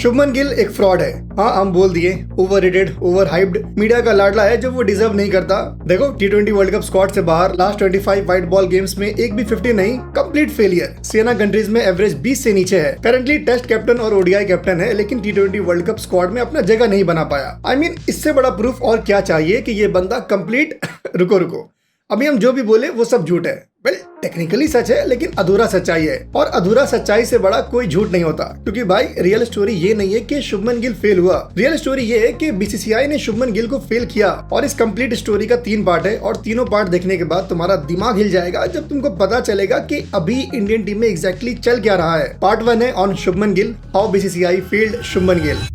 शुभमन गिल एक फ्रॉड है। हाँ, हम बोल दिए, ओवररेटेड, ओवर हाइप्ड, मीडिया का लाडला है जो वो डिजर्व नहीं करता। देखो, T20 वर्ल्ड कप स्क्वाड से बाहर लास्ट 25 व्हाइट बॉल गेम्स में एक भी 50 नहीं, कंप्लीट फेलियर। सेना कंट्रीज में एवरेज 20 से नीचे है। करंटली टेस्ट कैप्टन और ओडीआई कैप्टन है, लेकिन T20 वर्ल्ड कप स्क्वाड में अपना जगह नहीं बना पाया। I mean, इससे बड़ा प्रूफ और क्या चाहिए कि ये बंदा कंप्लीट रुको, अभी हम जो भी बोले वो सब झूठ है। वेल, टेक्निकली सच है, लेकिन अधूरा सच्चाई है, और अधूरा सच्चाई से बड़ा कोई झूठ नहीं होता। क्योंकि भाई, रियल स्टोरी ये नहीं है कि शुभमन गिल फेल हुआ। रियल स्टोरी ये है कि बीसीसीआई ने शुभमन गिल को फेल किया। और इस कंप्लीट स्टोरी का 3 पार्ट है, और तीनों पार्ट देखने के बाद तुम्हारा दिमाग हिल जाएगा जब तुमको पता चलेगा कि अभी इंडियन टीम में एग्जैक्टली चल क्या रहा है। पार्ट 1 है on Shubman Gill, how BCCI failed Shubman Gill.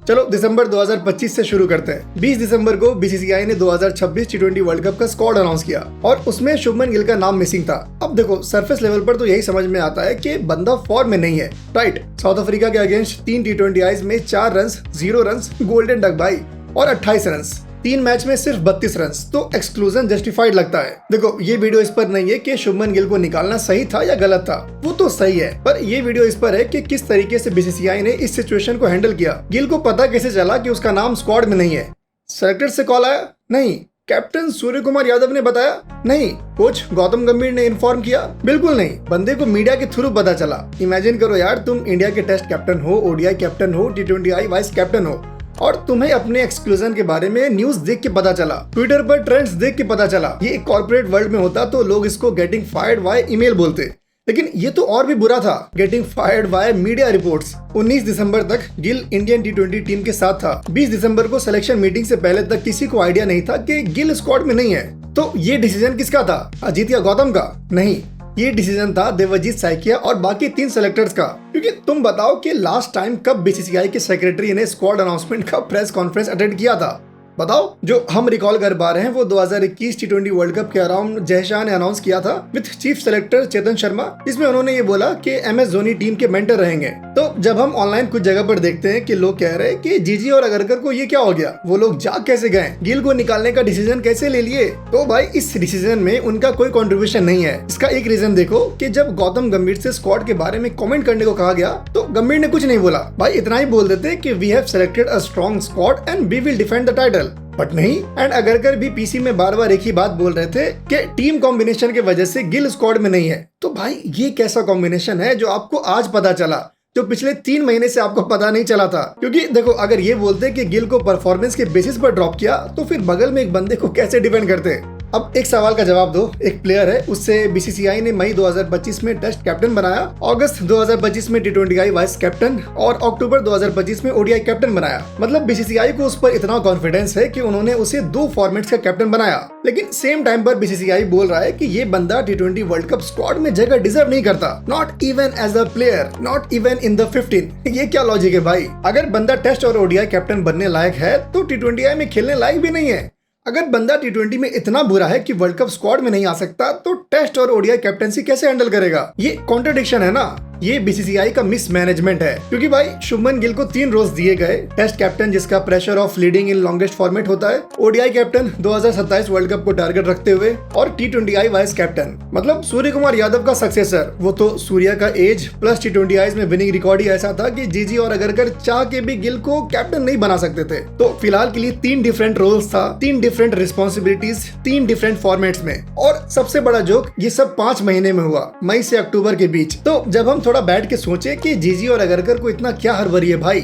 चलो दिसंबर 2025 से शुरू करते हैं। 20 दिसंबर को बीसीसीआई ने 2026 T20 वर्ल्ड कप का स्क्वाड अनाउंस किया, और उसमें शुभमन गिल का नाम मिसिंग था। अब देखो, सरफेस लेवल पर तो यही समझ में आता है कि बंदा फॉर्म में नहीं है, राइट। साउथ अफ्रीका के अगेंस्ट 3 T20 आईज में 4 run, 0 run, golden duck by और 28 रन। 3 मैच में सिर्फ 32 रन, तो एक्सक्लूजन जस्टिफाइड लगता है। देखो, ये वीडियो इस पर नहीं है कि शुभमन गिल को निकालना सही था या गलत था, वो तो सही है, पर ये वीडियो इस पर है कि किस तरीके से बीसीसीआई ने इस सिचुएशन को हैंडल किया। गिल को पता कैसे चला कि उसका नाम स्क्वाड में नहीं है? सेलेक्टर से कॉल आया? नहीं। कैप्टन सूर्य कुमार यादव ने बताया? नहीं। कोच गौतम गंभीर ने इन्फॉर्म किया? बिल्कुल नहीं। बंदे को मीडिया के थ्रू पता चला। इमेजिन करो यार, तुम इंडिया के टेस्ट कैप्टन हो, ओडीआई कैप्टन हो, T20 आई वाइस कैप्टन हो, और तुम्हें अपने एक्सक्लूजन के बारे में न्यूज देख के पता चला, ट्विटर पर ट्रेंड्स देख के पता चला। ये कॉर्पोरेट वर्ल्ड में होता तो लोग इसको गेटिंग फायर्ड बाय ईमेल बोलते, लेकिन ये तो और भी बुरा था, getting fired by media reports. 19 दिसंबर तक गिल इंडियन T20 टीम के साथ था। 20 दिसंबर को सिलेक्शन मीटिंग से पहले तक किसी को आइडिया नहीं था कि गिल स्क्वाड में नहीं है। तो ये डिसीजन किसका था? अजीत या गौतम का? नहीं, ये डिसीजन था देवजीत सैकिया और बाकी 3 सेलेक्टर्स का। क्योंकि तुम बताओ कि लास्ट टाइम कब बीसीसीआई के सेक्रेटरी ने स्क्वाड अनाउंसमेंट का प्रेस कॉन्फ्रेंस अटेंड किया था? बताओ। जो हम रिकॉल कर पा रहे हैं वो 2021 T20 वर्ल्ड कप के अराउंड जयशाह ने अनाउंस किया था with chief selector Chetan Sharma. इसमें उन्होंने ये बोला कि MS धोनी टीम के मेंटर रहेंगे। तो जब हम ऑनलाइन कुछ जगह पर देखते हैं कि लोग कह रहे हैं कि जीजी और अगरकर को ये क्या हो गया, वो लोग जाग कैसे गए, गिल को निकालने का डिसीजन कैसे ले लिए, तो भाई इस डिसीजन में उनका कोई कंट्रीब्यूशन नहीं है। इसका एक रीजन देखो कि जब गौतम गंभीर से स्क्वाड के बारे में कमेंट करने को कहा गया तो गंभीर ने कुछ नहीं बोला। भाई इतना ही बोल देते कि we have selected a strong squad and we will defend the title, but नहीं। एंड अगरकर भी पीसी में बार बार एक ही बात बोल रहे थे कि टीम कॉम्बिनेशन के वजह से गिल स्क्वाड में नहीं है। तो भाई ये कैसा कॉम्बिनेशन है जो आपको आज पता चला, जो पिछले 3 महीने से आपको पता नहीं चला था? क्योंकि देखो, अगर ये बोलते कि गिल को परफॉर्मेंस के बेसिस पर ड्रॉप किया तो फिर बगल में एक बंदे को कैसे डिफेंड करते? अब एक सवाल का जवाब दो। एक प्लेयर है, उससे बीसीसीआई ने मई 2025 में टेस्ट कैप्टन बनाया, अगस्त 2025 में T20 आई वाइस कैप्टन और अक्टूबर 2025 में ओडीआई कैप्टन बनाया। मतलब बीसीसीआई को उस पर इतना कॉन्फिडेंस है कि उन्होंने उसे 2 फॉर्मेट्स का कैप्टन बनाया। लेकिन सेम टाइम पर बीसीसीआई बोल रहा है कि ये बंदा T20 वर्ल्ड कप स्क्वाड में जगह डिजर्व नहीं करता, not even as a player, not even in the 15। ये क्या लॉजिक है भाई? अगर बंदा टेस्ट और ओडीआई कैप्टन बनने लायक है तो T20 आई में खेलने लायक भी नहीं है। अगर बंदा T20 में इतना बुरा है कि वर्ल्ड कप स्क्वाड में नहीं आ सकता तो टेस्ट और ओडीआई कैप्टनसी कैसे हैंडल करेगा? ये कॉन्ट्रडिक्शन है ना। ये बीसीसीआई का मिसमैनेजमेंट है। क्योंकि भाई शुभमन गिल को 3 रोल्स दिए गए, टेस्ट कैप्टन जिसका pressure of leading in longest format होता है, ओडीआई कैप्टन 2027 वर्ल्ड कप को टारगेट रखते हुए, और T20 आई वाइस कैप्टन मतलब सूर्य कुमार यादव का सक्सेसर। वो तो सूर्या का एज प्लस T20 आईज में विनिंग रिकॉर्ड ही ऐसा था कि जीजी और अगरकर चाह के भी गिल को कैप्टन नहीं बना सकते थे। तो फिलहाल के लिए 3 डिफरेंट रोल्स था, 3 डिफरेंट रिस्पॉन्सिबिलिटीज, 3 डिफरेंट फॉर्मेट्स में। और सबसे बड़ा जोक, ये सब 5 महीने में हुआ, मई से अक्टूबर के बीच। तो जब हम थोड़ा बैठ के सोचे कि जीजी और अगरकर को इतना क्या हड़बड़ी है भाई,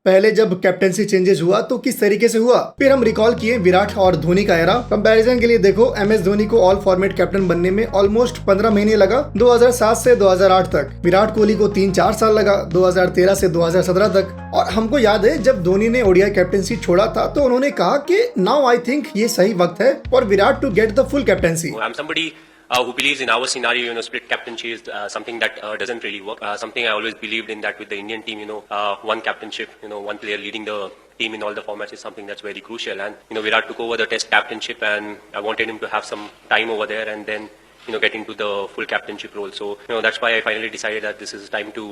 पहले जब कैप्टेंसी चेंजेस हुआ तो किस तरीके से हुआ, फिर हम रिकॉल किए विराट और धोनी का एरा। कंपैरिजन के लिए देखो, MS धोनी को ऑल फॉर्मेट कैप्टन बनने में ऑलमोस्ट 15 महीने लगा, 2007 से 2008 तक। विराट कोहली को 3-4 साल लगा, 2013 से 2017 तक। और हमको याद है जब धोनी ने ओडीआई कैप्टेंसी छोड़ा था तो उन्होंने कहा कि नाउ आई थिंक ये सही वक्त है for Virat to get the full captaincy. Who believes in our scenario, split captaincy is something that doesn't really work. Something I always believed in, that with the Indian team, one captainship, one player leading the team in all the formats is something that's very crucial. And, Virat took over the test captainship and I wanted him to have some time over there and then, get into the full captainship role. So, that's why I finally decided that this is time to,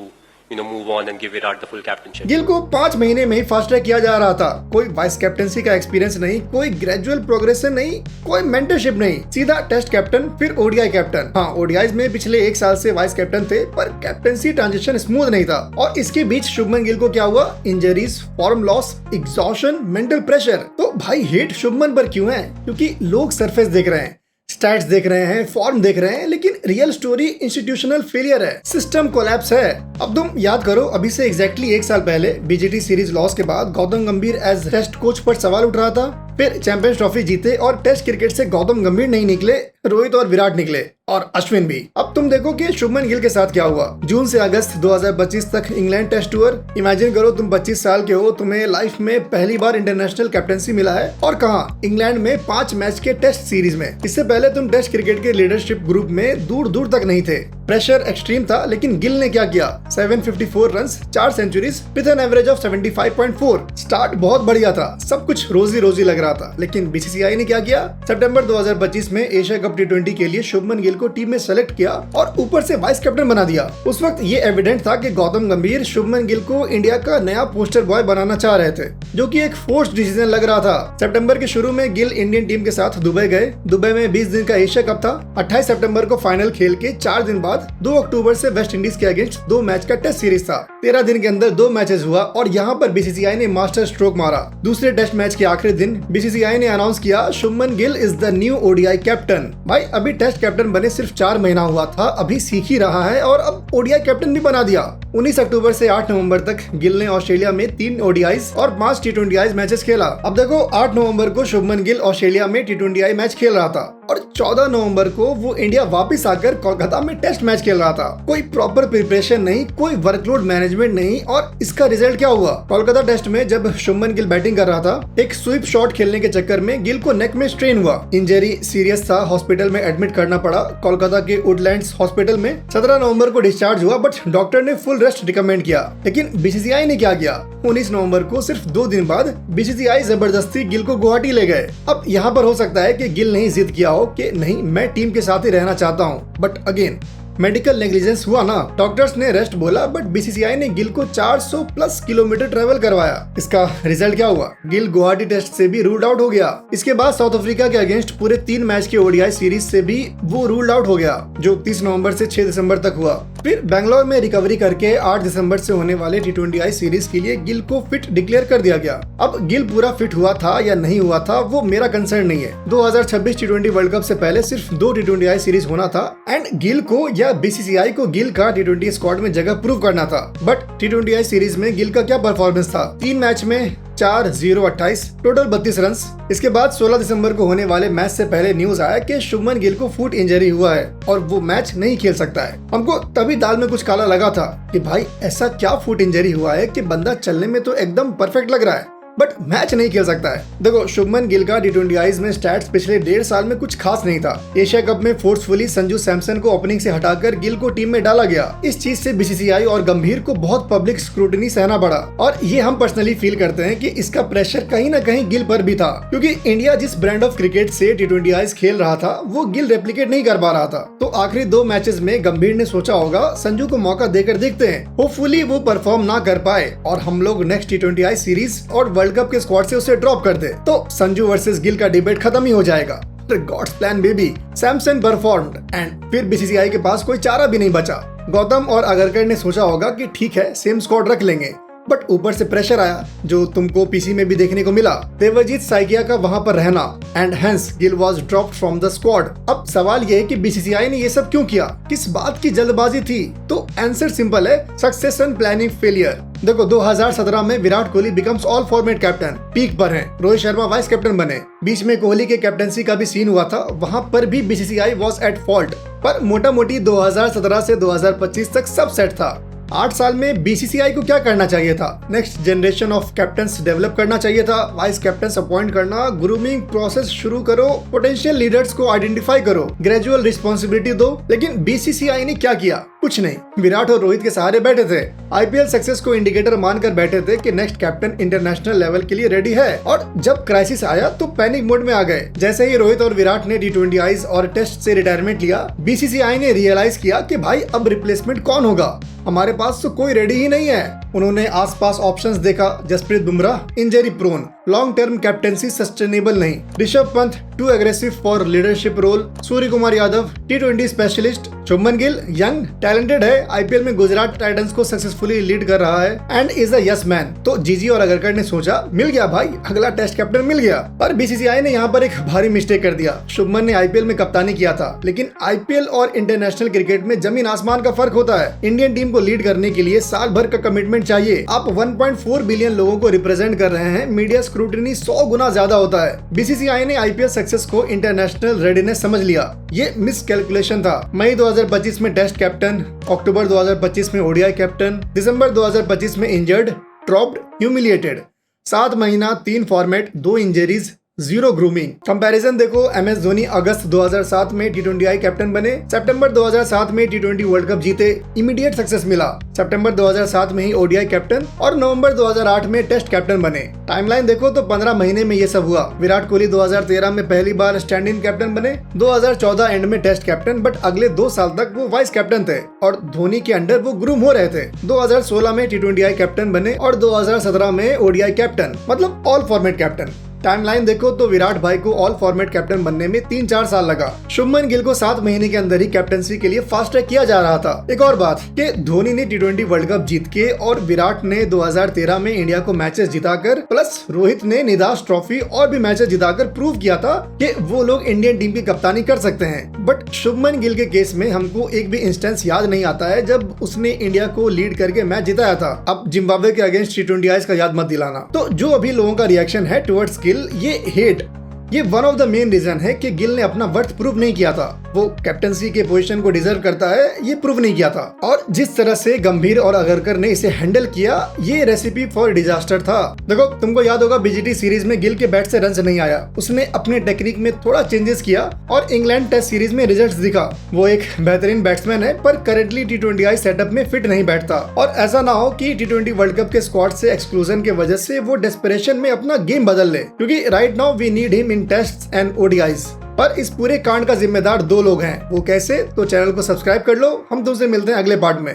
move on and give Virat the full captainship. Gill को 5 महीने में ही fast track किया जा रहा था। कोई vice captaincy का experience नहीं, कोई ग्रेजुअल प्रोग्रेशन नहीं, कोई मेंटरशिप नहीं, सीधा टेस्ट कैप्टन फिर ओडीआई कैप्टन। हाँ, ओडीआईज में पिछले 1 साल से वाइस कैप्टन थे, पर कैप्टनसी ट्रांजिशन स्मूथ नहीं था। और इसके बीच शुभमन गिल को क्या हुआ? Injuries, form loss, exhaustion, mental pressure. तो भाई हेट शुभमन पर क्यों है? क्योंकि लोग सरफेस देख रहे हैं, स्टैट्स देख रहे हैं, फॉर्म देख रहे हैं, लेकिन रियल स्टोरी इंस्टीट्यूशनल फेलियर है, सिस्टम कोलैप्स है। अब तुम याद करो, अभी से एग्जैक्टली 1 साल पहले बीजीटी सीरीज लॉस के बाद गौतम गंभीर एज टेस्ट कोच पर सवाल उठ रहा था। फिर चैंपियंस ट्रॉफी जीते और टेस्ट क्रिकेट से गौतम गंभीर नहीं निकले, रोहित और विराट निकले, और अश्विन भी। अब तुम देखो कि शुभमन गिल के साथ क्या हुआ। जून से अगस्त 2025 तक इंग्लैंड टेस्ट टूर। इमेजिन करो तुम 25 साल के हो, तुम्हें लाइफ में पहली बार इंटरनेशनल कैप्टनसी मिला है, और कहाँ? इंग्लैंड में 5 मैच के टेस्ट सीरीज में। इससे पहले तुम टेस्ट क्रिकेट के लीडरशिप ग्रुप में दूर दूर तक नहीं थे। प्रेशर एक्सट्रीम था, लेकिन गिल ने क्या किया? 754 runs, 4 centuries with an average of 75.4। Start बहुत बढ़िया था, सब कुछ रोजी रोजी लग रहा था, लेकिन बीसीसीआई ने क्या किया? सितंबर 2025 में एशिया कप T20 के लिए शुभमन गिल को टीम में सेलेक्ट किया और ऊपर से वाइस कैप्टन बना दिया। उस वक्त ये एविडेंट था कि गौतम गंभीर शुभमन गिल को इंडिया का नया पोस्टर बॉय बनाना चाह रहे थे, जो कि एक फोर्स्ड डिसीजन लग रहा था। सितंबर के शुरू में गिल इंडियन टीम के साथ दुबई गए। दुबई में 20 दिन का एशिया कप था। 28 सितंबर को फाइनल खेल के 4 दिन बाद 2 अक्टूबर से वेस्ट इंडीज के अगेंस्ट 2 मैच का टेस्ट सीरीज था। 13 दिन के अंदर 2 मैचेस हुआ और यहाँ पर बीसीसीआई ने मास्टर स्ट्रोक मारा। दूसरे टेस्ट मैच के आखिरी दिन बीसीसीआई ने अनाउंस किया, Shubman Gill is the new ODI captain. भाई अभी टेस्ट कैप्टन बने सिर्फ 4 महीना हुआ था, अभी सीख ही रहा है और अब ओडीआई कैप्टन भी बना दिया। 19 अक्टूबर से 8 नवंबर तक गिल ने ऑस्ट्रेलिया में 3 ओडीआईज और 5 T20I मैचेस खेला। अब देखो 8 नवंबर को शुभमन गिल ऑस्ट्रेलिया में T20I मैच खेल रहा था और 14 नवंबर को वो इंडिया वापस आकर कोलकाता में टेस्ट मैच खेल रहा था। कोई प्रॉपर प्रिपरेशन नहीं, कोई वर्कलोड मैनेजमेंट नहीं, और इसका रिजल्ट क्या हुआ? कोलकाता टेस्ट में जब शुभमन गिल बैटिंग कर रहा था, एक स्वीप शॉट खेलने के चक्कर में गिल को नेक में स्ट्रेन हुआ। इंजरी सीरियस था, हॉस्पिटल में एडमिट करना पड़ा कोलकाता के वुडलैंड्स हॉस्पिटल में। 17 नवंबर को डिस्चार्ज हुआ, बट डॉक्टर ने फुल रेस्ट रिकमेंड किया। लेकिन बीसीसीआई ने क्या किया? 19 नवंबर को सिर्फ 2 दिन बाद बीसीसीआई जबरदस्ती गिल को गुवाहाटी ले गए। अब यहाँ पर हो सकता है कि गिल ने जिद किया हो कि नहीं, मैं टीम के साथ ही रहना चाहता हूँ, बट अगेन मेडिकल नेग्लिजेंस हुआ ना। डॉक्टर्स ने रेस्ट बोला, बट बीसीसीआई ने गिल को 400 प्लस किलोमीटर ट्रेवल करवाया। इसका रिजल्ट क्या हुआ? गिल गुवाहाटी टेस्ट से भी रूल्ड आउट हो गया। इसके बाद साउथ अफ्रीका के अगेंस्ट पूरे 3 मैच के ओडीआई सीरीज से भी वो रूल्ड आउट हो गया, जो 30 नवंबर से 6 दिसंबर तक हुआ। फिर बैंगलोर में रिकवरी करके 8 दिसंबर से होने वाले T20I सीरीज के लिए गिल को फिट डिक्लेयर कर दिया गया। अब गिल पूरा फिट हुआ था या नहीं हुआ था, वो मेरा कंसर्न नहीं है। 2026 T20 वर्ल्ड कप से पहले सिर्फ 2 T20I सीरीज होना था एंड गिल को या बीसीसीआई को गिल का T20 स्क्वाड में जगह प्रूव करना था। बट T20I सीरीज में गिल का क्या परफॉर्मेंस था? 3 मैच में 4-0-28, टोटल 32 रन। इसके बाद 16 दिसंबर को होने वाले मैच से पहले न्यूज आया कि शुभमन गिल को फुट इंजरी हुआ है और वो मैच नहीं खेल सकता है। हमको तभी दाल में कुछ काला लगा था कि भाई ऐसा क्या फुट इंजरी हुआ है कि बंदा चलने में तो एकदम परफेक्ट लग रहा है, बट मैच नहीं खेल सकता है। देखो शुभमन गिल का T20Is में स्टैट्स पिछले 1.5 साल में कुछ खास नहीं था। एशिया कप में फोर्सफुली संजू सैमसन को ओपनिंग से हटाकर गिल को टीम में डाला गया। इस चीज से बीसीसीआई और गंभीर को बहुत पब्लिक स्क्रूटनी सहना पड़ा, और ये हम पर्सनली फील करते हैं कि इसका प्रेशर कहीं ना कहीं गिल पर भी था, क्योंकि इंडिया जिस ब्रांड ऑफ क्रिकेट से T20Is खेल रहा था वो गिल रेप्लिकेट नहीं कर पा रहा था। तो आखिरी 2 मैचेस में गंभीर ने सोचा होगा संजू को मौका देकर देखते हैं, होपफुली वो परफॉर्म ना कर पाए और हम लोग नेक्स्ट T20I सीरीज और वर्ल्ड कप के स्क्वाड से उसे ड्रॉप कर दे, तो संजू वर्सेस गिल का डिबेट खत्म ही हो जाएगा। God's plan baby, Samson performed and फिर बीसीसीआई के पास कोई चारा भी नहीं बचा। गौतम और अगरकर ने सोचा होगा कि ठीक है सेम स्क्वाड रख लेंगे, बट ऊपर से प्रेशर आया जो तुमको पीसी में भी देखने को मिला। देवजीत साइकिया का वहां पर रहना and hence Gill was dropped from the squad. अब सवाल ये है कि बीसीसीआई ने ये सब क्यों किया? किस बात की जल्दबाजी थी? तो आंसर सिंपल है, सक्सेशन प्लानिंग फेलियर। देखो 2017 में Virat Kohli becomes all format captain, peak पर हैं। रोहित शर्मा वाइस कैप्टन बने। बीच में कोहली के कैप्टनसी का भी सीन हुआ था, वहां पर भी बीसीसीआई वाज एट फॉल्ट, पर मोटा मोटी 2017 से 2025 तक सब सेट था। 8 साल में बीसीसीआई को क्या करना चाहिए था? Next generation of captains develop करना चाहिए था, वाइस कैप्टन्स अपॉइंट करना, ग्रूमिंग प्रोसेस शुरू करो, पोटेंशियल लीडर्स को आइडेंटिफाई करो, ग्रेजुअल रिस्पॉन्सिबिलिटी दो। लेकिन बीसीसीआई ने क्या किया? कुछ नहीं। विराट और रोहित के सहारे बैठे थे। आईपीएल सक्सेस को इंडिकेटर मानकर बैठे थे कि नेक्स्ट कैप्टन इंटरनेशनल लेवल के लिए रेडी है, और जब क्राइसिस आया तो पैनिक मोड में आ गए। जैसे ही रोहित और विराट ने टी20 आईज और टेस्ट से रिटायरमेंट लिया, बीसीसीआई ने रियलाइज किया कि भाई अब रिप्लेसमेंट कौन होगा, हमारे पास तो कोई रेडी ही नहीं है। उन्होंने आसपास ऑप्शंस देखा, Jasprit Bumrah injury prone, long term captaincy sustainable नहीं, Rishabh Pant too aggressive for leadership role, Surya Kumar Yadav टी20 specialist, Shubman Gill young talented है, आईपीएल में गुजरात टाइटंस को सक्सेसफुली लीड कर रहा है and is a yes man. तो जीजी और अगरकर ने सोचा मिल गया भाई, अगला टेस्ट कैप्टन मिल गया। पर बीसीसीआई ने यहाँ पर एक भारी मिस्टेक कर दिया। शुभमन ने आईपीएल में कप्तानी किया था, लेकिन आईपीएल और इंटरनेशनल क्रिकेट में जमीन आसमान का फर्क होता है। इंडियन टीम को लीड करने के लिए साल भर का कमिटमेंट चाहिए। आप 1.4 बिलियन लोगों को रिप्रेजेंट कर रहे हैं, मीडिया स्क्रूटिनी 100 गुना ज्यादा होता है। बीसीसीआई ने आईपीएल सक्सेस को इंटरनेशनल रेडीनेस समझ लिया, ये मिस कैलकुलेशन था। मई 2025 में टेस्ट कैप्टन, अक्टूबर 2025 में ओडीआई कैप्टन, दिसंबर 2025 में इंजर्ड, ड्रॉप्ड, ह्यूमिलिएटेड। 7 महीना 3 फॉर्मेट, 2 इंजरीज, 0 ग्रूमिंग। कंपैरिजन देखो, एमएस धोनी अगस्त 2007 में टी20 कैप्टन बने, सितंबर 2007 में टी20 वर्ल्ड कप जीते, इमीडिएट सक्सेस मिला। सितंबर 2007 में ही ओडीआई कैप्टन और नवंबर 2008 में टेस्ट कैप्टन बने। टाइमलाइन देखो तो 15 महीने में ये सब हुआ। विराट कोहली 2013 में पहली बार स्टैंड इन कैप्टन बने, 2014 एंड में टेस्ट कैप्टन, बट अगले 2 साल तक वो वाइस कैप्टन थे और धोनी के अंडर वो ग्रूम हो रहे थे। 2016 में टी20 कैप्टन बने और 2017 में ओडीआई कैप्टन, मतलब ऑल फॉर्मेट कैप्टन। टाइमलाइन देखो तो विराट भाई को ऑल फॉर्मेट कैप्टन बनने में 3-4 साल लगा। शुभमन गिल को 7 महीने के अंदर ही कैप्टनसी के लिए फास्ट ट्रैक किया जा रहा था। एक और बात कि धोनी ने टी20 वर्ल्ड कप जीत के और विराट ने 2013 में इंडिया को मैचेस जिताकर, प्लस रोहित ने निदास ट्रॉफी और भी मैचेस जिताकर प्रूव किया था कि वो लोग इंडियन टीम की कप्तानी कर सकते हैं। बट शुभमन गिल के केस में हमको एक भी इंस्टेंस याद नहीं आता है जब उसने इंडिया को लीड करके मैच जिताया था। अब जिम्बाब्वे के अगेंस्ट टी20 आईज का याद मत दिलाना। तो जो अभी लोगों का रिएक्शन है टुवर्ड्स गिल, ये हेट, ये one of the main reason है कि गिल ने अपना वर्थ प्रूव नहीं किया था। वो कैप्टनसी के पोजीशन को डिजर्व करता है, ये प्रूव नहीं किया था। और जिस तरह से गंभीर और अगरकर ने इसे हैंडल किया, ये रेसिपी फॉर डिजास्टर था। देखो, तुमको याद होगा बीजीटी सीरीज में गिल के बैट से रन नहीं आया, उसने अपने टेक्निक में थोड़ा चेंजेस किया और इंग्लैंड टेस्ट सीरीज में रिजल्ट्स दिखा। वो एक बेहतरीन बैट्समैन है, पर करेंटली टी20 सेटअप में फिट नहीं बैठता। और ऐसा ना हो कि टी20 वर्ल्ड कप के स्क्वाड से एक्सक्लूजन के वजह से वो डेस्परेशन में अपना गेम बदल ले, क्योंकि right now we need him in tests and ODIs. पर इस पूरे कांड का जिम्मेदार 2 लोग हैं। वो कैसे? तो चैनल को सब्सक्राइब कर लो। हम तुमसे मिलते हैं अगले पार्ट में।